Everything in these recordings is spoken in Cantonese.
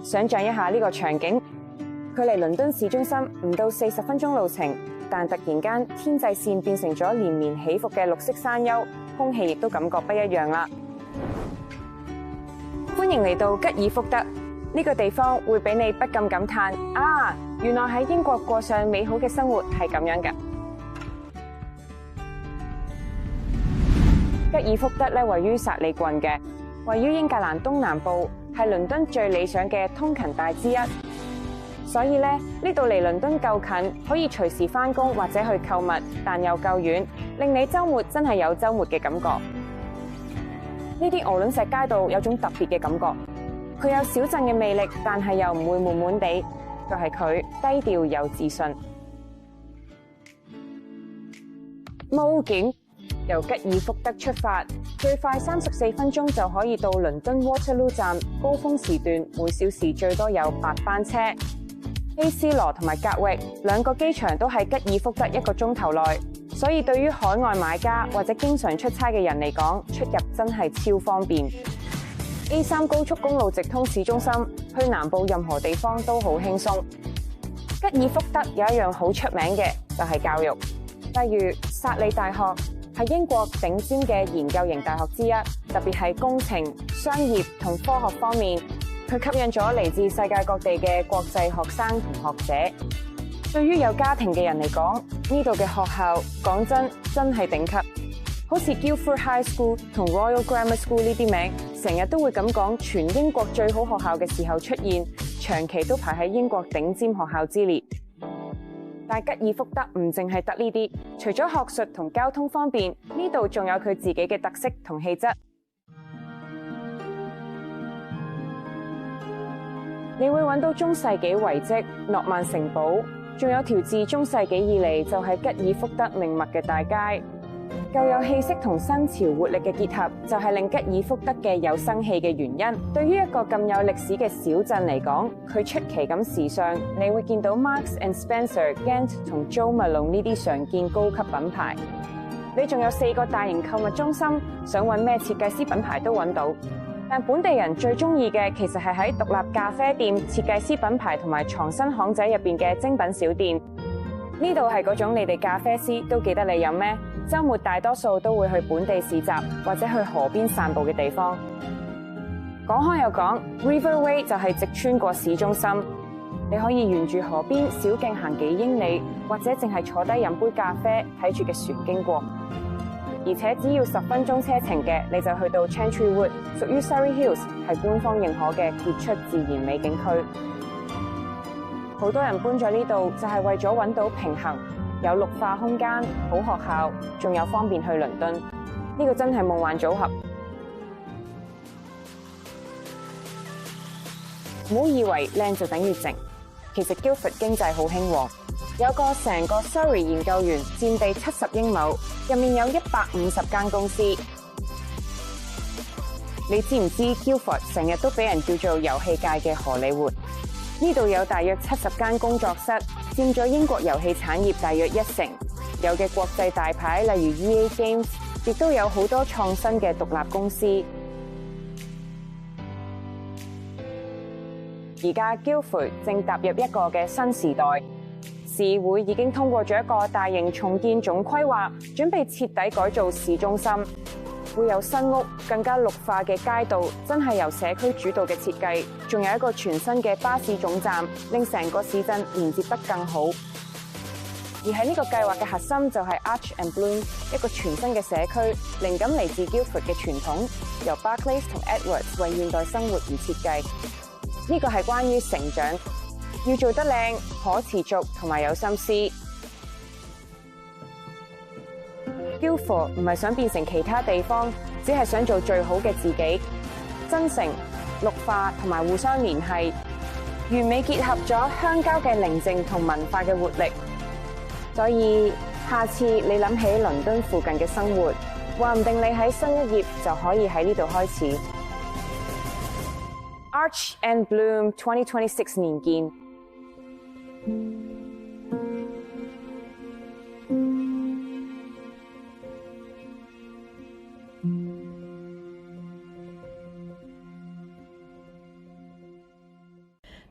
想像一下呢個場景，距離倫敦市中心唔到40分鐘路程，但突然間天際線變成咗連綿起伏嘅綠色山丘，空氣亦都感覺不一樣啦。歡迎嚟到吉爾福德，呢個地方會俾你不禁感嘆啊！原來喺英國過上美好嘅生活係咁樣㗎。吉爾福德咧位於薩里郡嘅，位於英格蘭東南部，係倫敦最理想嘅通勤帶之一。所以咧呢度離倫敦夠近，可以隨時返工或者去購物，但又夠遠，令你週末真係有週末嘅感覺。呢啲鵝卵石街道有種特別嘅感覺，佢有小鎮嘅魅力，但係又唔會悶悶地，就係佢低調又自信。冒險由吉爾福德出發，最快34分鐘就可以到倫敦 Waterloo 站，高峰時段每小時最多有8班車。希斯羅同埋格域兩個機場都喺吉爾福德1個鐘頭內，所以對於海外買家或者經常出差嘅人嚟講，出入真係超方便。A3 高速公路直通市中心，去南部任何地方都好輕鬆。吉爾福德有一樣好出名嘅就係教育，例如薩里大學係英國頂尖嘅研究型大學之一，特別係工程、商業同科學方面，佢吸引咗嚟自世界各地嘅國際學生同學者。對於有家庭嘅人嚟講，呢度嘅學校講真係頂級，好似 Guildford High School 同 Royal Grammar School 呢啲名，成日都會咁講全英國最好學校嘅時候出現，長期都排喺英國頂尖學校之列。但吉爾福德唔淨係得呢啲，除咗學術同交通方面，呢度仲有佢自己嘅特色同氣質。你會揾到中世紀遺跡、諾曼城堡，仲有條自中世紀以嚟就係吉爾福德命脈嘅大街。舊有氣息同新潮活力嘅結合，就係令吉爾福德嘅有生氣嘅原因。對於一個咁有歷史嘅小鎮嚟講，佢出奇咁時尚，你會見到 Marks and Spencer、Gant 同 Jo Malone 呢啲常見高級品牌。你仲有4個大型購物中心，想揾咩設計師品牌都揾到。但本地人最中意嘅其實係喺獨立咖啡店、設計師品牌同埋藏新巷仔入邊嘅精品小店。呢度係嗰種你哋咖啡師都記得你飲咩？週末大多數都會去本地市集或者去河邊散步嘅地方。講開又講 ，River Way 就係直穿過市中心，你可以沿住河邊小徑行幾英里，或者淨係坐低飲杯咖啡，睇住嘅船經過。而且只要10分鐘車程嘅，你就去到 Chantry Wood， 屬於 Surrey Hills， 係官方認可嘅傑出自然美景區。好多人搬咗呢度就係為咗揾到平衡，有綠化空間、好學校，仲有方便去倫敦。呢個真係夢幻組合。唔好以為靚就等於靜，其實 Guildford 經濟好興旺。有個成個 Surrey 研究園，佔地70英畝，入面有150間公司。你知唔知 Guildford 成日都俾人叫做遊戲界嘅荷里活？呢度有大約70間工作室，佔咗英國遊戲產業大約1成。有嘅國際大牌，例如 EA Games， 亦都有好多創新嘅獨立公司。而家 Guildford 正踏入一個嘅新時代。市會已經通過咗一個大型重建總規劃，準備徹底改造市中心，會有新屋、更加綠化嘅街道，真係由社區主導嘅設計，仲有一個全新嘅巴士總站，令成個市鎮連接得更好。而喺呢個計劃嘅核心就係 Arch and Bloom， 一個全新嘅社區，靈感嚟自 Guildford 嘅傳統，由 Barclays 同 Edwards 為現代生活而設計。呢個係關於成長。要做得靚、可持續同埋有心思。Guildford 唔係想變成其他地方，只係想做最好嘅自己，真誠、綠化同埋互相聯繫，完美結合咗鄉郊嘅寧靜同文化嘅活力。所以下次你諗起倫敦附近嘅生活，話唔定你喺新一頁就可以喺呢度開始。Arch and Bloom 2026年見。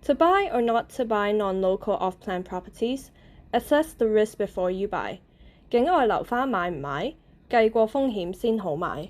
To buy or not to buy non-local off-plan properties, assess the risk before you buy.境外樓花買唔買？計過風險先好買。